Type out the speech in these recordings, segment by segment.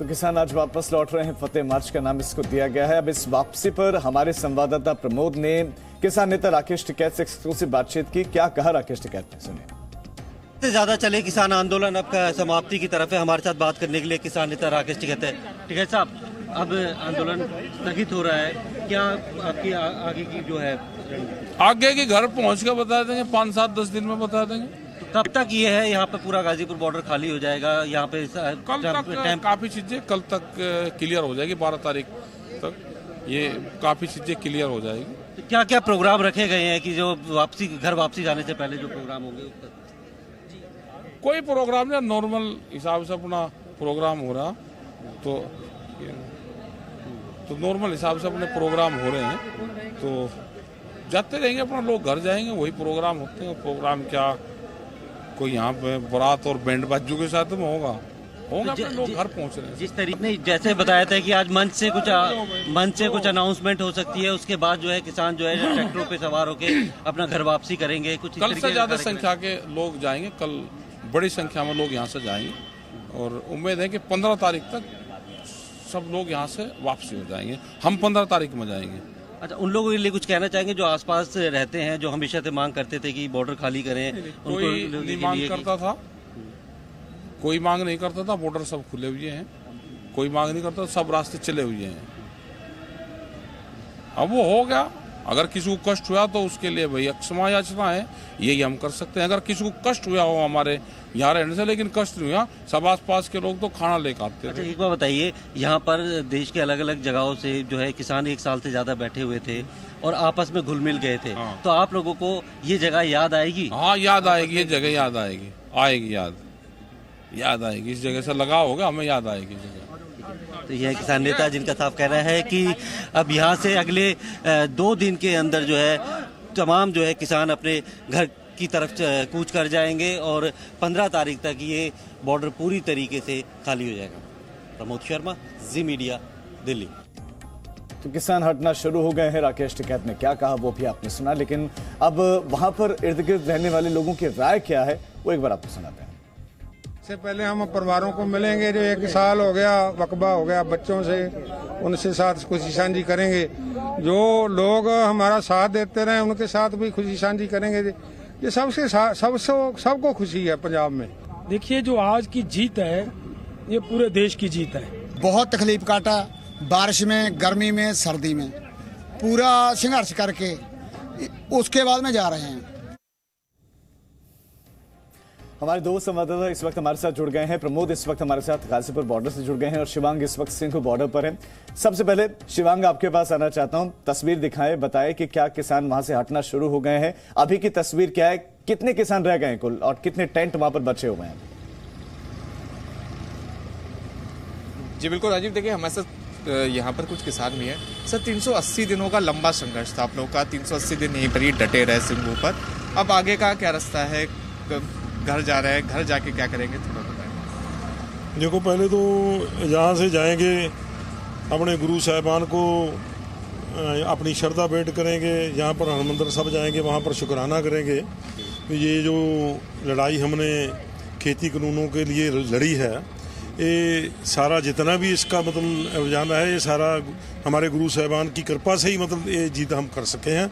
तो किसान आज वापस लौट रहे हैं। फतेह मार्च का नाम इसको दिया गया है। अब इस वापसी पर हमारे संवाददाता प्रमोद ने किसान नेता राकेश टिकैत से एक्सक्लूसिव बातचीत की। क्या कहा राकेश टिकैत ने, सुनिए। ज्यादा चले किसान आंदोलन अब समाप्ति की तरफ है। हमारे साथ बात करने के लिए किसान नेता राकेश टिकैत है। टिकैत साहब, अब आंदोलन स्थगित हो रहा है, क्या आपकी आगे की जो है आगे की घर पहुंच कर बता देंगे, 5-7-10 दिन में बता देंगे। कब तक ये है? यहाँ पे पूरा गाजीपुर बॉर्डर खाली हो जाएगा? यहाँ पे कल तक काफी चीजें कल तक क्लियर हो जाएगी। 12 तारीख तक ये काफी चीजें क्लियर हो जाएगी। तो क्या क्या प्रोग्राम रखे गए हैं कि जो घर वापसी जाने से पहले जो प्रोग्राम होंगे? कोई प्रोग्राम नहीं, नॉर्मल हिसाब से अपना प्रोग्राम हो रहा। तो नॉर्मल हिसाब से अपने प्रोग्राम हो रहे हैं, तो जाते रहेंगे। अपना लोग घर जाएंगे, वही प्रोग्राम होते हैं। प्रोग्राम क्या, कोई यहाँ पे बारात और बैंड बाजू के साथ में होगा अपने लोग घर पहुँच रहे हैं। जिस तरीके ने जैसे बताया था कि आज मंच से कुछ अनाउंसमेंट हो सकती है, उसके बाद जो है किसान जो है ट्रैक्टरों पे सवार होके अपना घर वापसी करेंगे। कुछ कल से ज्यादा संख्या के लोग जाएंगे। कल बड़ी संख्या में लोग यहाँ से जाएंगे और उम्मीद है कि 15 तारीख तक सब लोग यहाँ से वापसी हो जाएंगे। हम 15 तारीख में जाएंगे। अच्छा, उन लोगों के लिए कुछ कहना चाहेंगे जो आसपास रहते हैं, जो हमेशा से मांग करते थे कि बॉर्डर खाली करें? कोई नहीं मांग करता था, कोई मांग नहीं करता था। बॉर्डर सब खुले हुए हैं, कोई मांग नहीं करता, सब रास्ते चले हुए हैं। अब वो हो गया। अगर किसी को कष्ट हुआ तो उसके लिए भाई क्षमा याचना है, यही हम कर सकते हैं। अगर किसी को कष्ट हुआ हो हमारे यहाँ रहने से, लेकिन कष्ट नहीं हुआ, सब आस पास के लोग तो खाना लेकर आते थे। अच्छा, एक बार बताइए, यहाँ पर देश के अलग अलग जगहों से जो है किसान 1 साल से ज्यादा बैठे हुए थे और आपस में घुल मिल गए थे। हाँ। तो आप लोगों को ये जगह याद आएगी? हाँ, याद आएगी। ये जगह याद आएगी, याद आएगी। इस जगह से लगाव होगा, हमें याद आएगी जगह। तो यह किसान नेता जिनका साफ कहना है कि अब यहाँ से अगले 2 दिन के अंदर जो है तमाम जो है किसान अपने घर की तरफ कूच कर जाएंगे और 15 तारीख तक ये बॉर्डर पूरी तरीके से खाली हो जाएगा। प्रमोद शर्मा, जी मीडिया, दिल्ली। तो किसान हटना शुरू हो गए हैं। राकेश टिकैत ने क्या कहा वो भी आपने सुना, लेकिन अब वहां पर इर्द गिर्द रहने वाले लोगों की राय क्या है वो एक बार आपको सुनाते हैं। इससे पहले हम परिवारों को मिलेंगे जो 1 साल हो गया वकबा हो गया बच्चों से, उनसे साथ खुशी साझी करेंगे। जो लोग हमारा साथ देते रहे उनके साथ भी खुशी साझी करेंगे। ये सबको खुशी है पंजाब में। देखिए, जो आज की जीत है ये पूरे देश की जीत है। बहुत तकलीफ काटा, बारिश में, गर्मी में, सर्दी में, पूरा संघर्ष करके उसके बाद में जा रहे हैं। हमारे 2 संवाददाता इस वक्त हमारे साथ जुड़ गए हैं। प्रमोद इस वक्त हमारे साथ गाजीपुर बॉर्डर से जुड़ गए हैं और शिवांग इस वक्त सिंघ बॉर्डर पर है। सबसे पहले शिवांग, आपके पास आना चाहता हूं। तस्वीर दिखाएं, बताएं कि क्या किसान वहां से हटना शुरू हो गए हैं? अभी की तस्वीर क्या है? कितने किसान रह गए हैं कुल और कितने टेंट वहां पर बचे हुए हैं? जी बिल्कुल राजीव, देखिए हमारे साथ यहाँ पर कुछ किसान भी हैं। सर, 380 दिनों का लंबा संघर्ष था आप लोगों का। 380 दिन यहीं पर ही डटे रहे सिंघू पर। अब आगे का क्या रास्ता है? घर जा रहे हैं, घर जाके क्या करेंगे, थोड़ा बताएं। देखो, पहले तो यहाँ से जाएंगे, अपने गुरु साहिबान को अपनी श्रद्धा भेंट करेंगे। यहाँ पर हरमंदिर साहब जाएंगे, वहाँ पर शुक्राना करेंगे। तो ये जो लड़ाई हमने खेती कानूनों के लिए लड़ी है, ये सारा जितना भी इसका मतलब अभियान है, ये सारा हमारे गुरु साहिबान की कृपा से ही मतलब ये जीत हम कर सके हैं।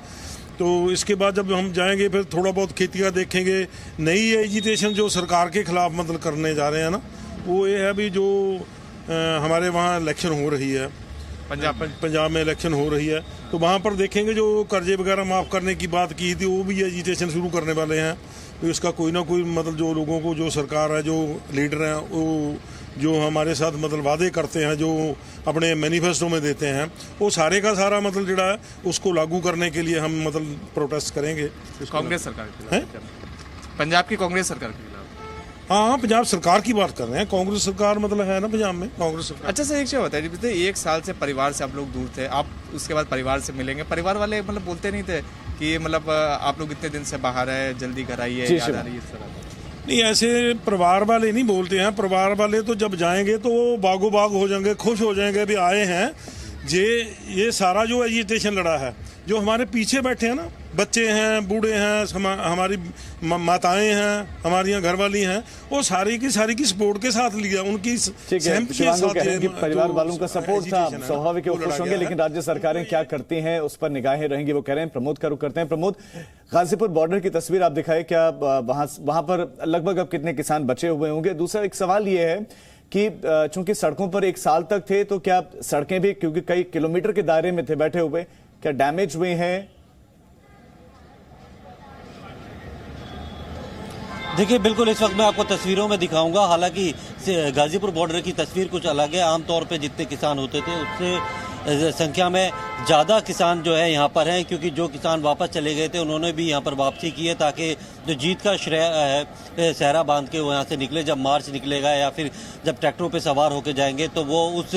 तो इसके बाद जब हम जाएंगे फिर थोड़ा बहुत खेतियाँ देखेंगे। नई एजिटेशन जो सरकार के खिलाफ मतलब करने जा रहे हैं ना, वो ये है अभी जो हमारे वहाँ इलेक्शन हो रही है, पंजाब में इलेक्शन हो रही है, तो वहाँ पर देखेंगे जो कर्जे वगैरह माफ़ करने की बात की थी, वो भी एजिटेशन शुरू करने वाले हैं। तो इसका कोई ना कोई मतलब जो लोगों को, जो सरकार है, जो लीडर हैं, वो जो हमारे साथ मतलब वादे करते हैं, जो अपने मैनिफेस्टो में देते हैं, वो सारे का सारा मतलब जो है उसको लागू करने के लिए हम मतलब प्रोटेस्ट करेंगे। कांग्रेस सरकार के खिलाफ, पंजाब की कांग्रेस सरकार के खिलाफ? हाँ, पंजाब सरकार की बात कर रहे हैं। कांग्रेस सरकार मतलब है ना पंजाब में कांग्रेस सरकार। अच्छा सर, एक चीज़ बताइए, 1 साल से परिवार से आप लोग दूर थे, आप उसके बाद परिवार से मिलेंगे। परिवार वाले मतलब बोलते नहीं थे कि मतलब आप लोग इतने दिन से बाहर है, जल्दी घर आइए, याद आ रही है इस तरह? नहीं, ऐसे परिवार वाले नहीं बोलते हैं। परिवार वाले तो जब जाएंगे तो बागो बाग हो जाएंगे, खुश हो जाएंगे, अभी आए हैं। ये सारा जो एजिटेशन लड़ा है, जो हमारे पीछे बैठे हैं ना, बच्चे हैं, बूढ़े हैं, हमारी माताएं हैं, हमारी यहाँ घरवाली हैं, वो सारी की सपोर्ट के साथ लिया, उनकी सहमति के साथ परिवार वालों का सपोर्ट था, स्वाभाविक है वो खुश होंगे, लेकिन राज्य सरकारें क्या करती हैं उस पर निगाहें रहेंगी, वो कह रहे हैं। प्रमोद का रुख करते हैं। प्रमोद, गाजीपुर बॉर्डर की तस्वीर आप दिखाए, क्या वहां पर लगभग अब कितने किसान बचे हुए होंगे? दूसरा एक सवाल ये है कि चूंकि सड़कों पर एक साल तक थे, तो क्या सड़कें भी, क्योंकि कई किलोमीटर के दायरे में थे बैठे हुए, क्या डैमेज हुए हैं? देखिए, बिल्कुल इस वक्त मैं आपको तस्वीरों में दिखाऊंगा। हालांकि गाजीपुर बॉर्डर की तस्वीर कुछ अलग है। आमतौर पे जितने किसान होते थे उससे संख्या में ज़्यादा किसान जो है यहाँ पर हैं, क्योंकि जो किसान वापस चले गए थे उन्होंने भी यहाँ पर वापसी की है, ताकि जो जीत का श्रेय है सहरा बांध के वो यहाँ से निकले। जब मार्च निकलेगा या फिर जब ट्रैक्टरों पे सवार होकर जाएंगे तो वो उस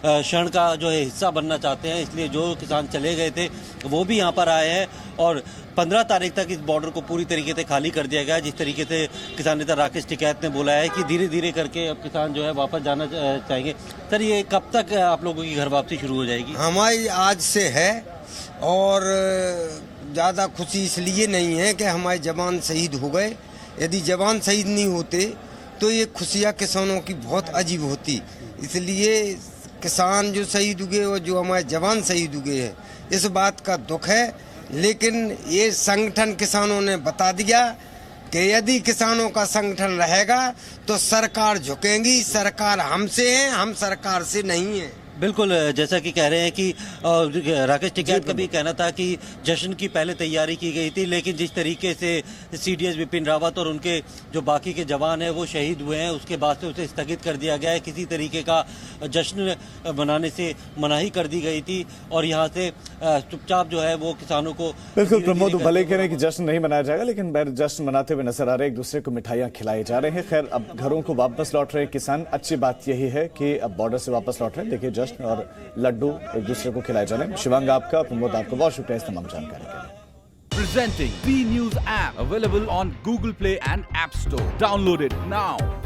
क्षण का जो है हिस्सा बनना चाहते हैं। इसलिए जो किसान चले गए थे वो भी यहाँ पर आए हैं और 15 तारीख तक इस बॉर्डर को पूरी तरीके से खाली कर दिया गया। जिस तरीके से किसान नेता राकेश टिकैत ने बोला है कि धीरे धीरे करके अब किसान जो है वापस जाना चाहेंगे। सर, ये कब तक आप लोगों की घर वापसी शुरू हो जाएगी? हमारी आज से है, और ज़्यादा खुशी इसलिए नहीं है कि हमारे जवान शहीद हो गए। यदि जवान शहीद नहीं होते तो ये खुशियाँ किसानों की बहुत अजीब होती। इसलिए किसान जो शहीद हुए और जो हमारे जवान शहीद हुए हैं, इस बात का दुख है। लेकिन ये संगठन किसानों ने बता दिया कि यदि किसानों का संगठन रहेगा तो सरकार झुकेगी। सरकार हमसे है, हम सरकार से नहीं है। बिल्कुल, जैसा कि कह रहे हैं कि राकेश टिकैत का भी कहना था कि जश्न की पहले तैयारी की गई थी, लेकिन जिस तरीके से सीडीएस बिपिन रावत और उनके जो बाकी के जवान हैं वो शहीद हुए हैं, उसके बाद से उसे स्थगित कर दिया गया है। किसी तरीके का जश्न मनाने से मनाही कर दी गई थी और यहाँ से चुपचाप जो है वो किसानों को बिल्कुल। प्रमोद भले कह रहे हैं कि जश्न नहीं मनाया जाएगा, लेकिन जश्न मनाते हुए नजर आ रहे हैं, एक दूसरे को मिठाइयाँ खिलाई जा रहे हैं। खैर, अब घरों को वापस लौट रहे किसान। अच्छी बात यही है कि अब बॉर्डर से वापस लौट रहे हैं। देखिए, जश्न और लड्डू एक दूसरे को खिलाए जा रहे हैं। शिवांग आपका, प्रमोद आपको बहुत शुक्रिया इस तमाम जानकारी के लिए। Presenting B News app available on Google Play and App Store. Download it now.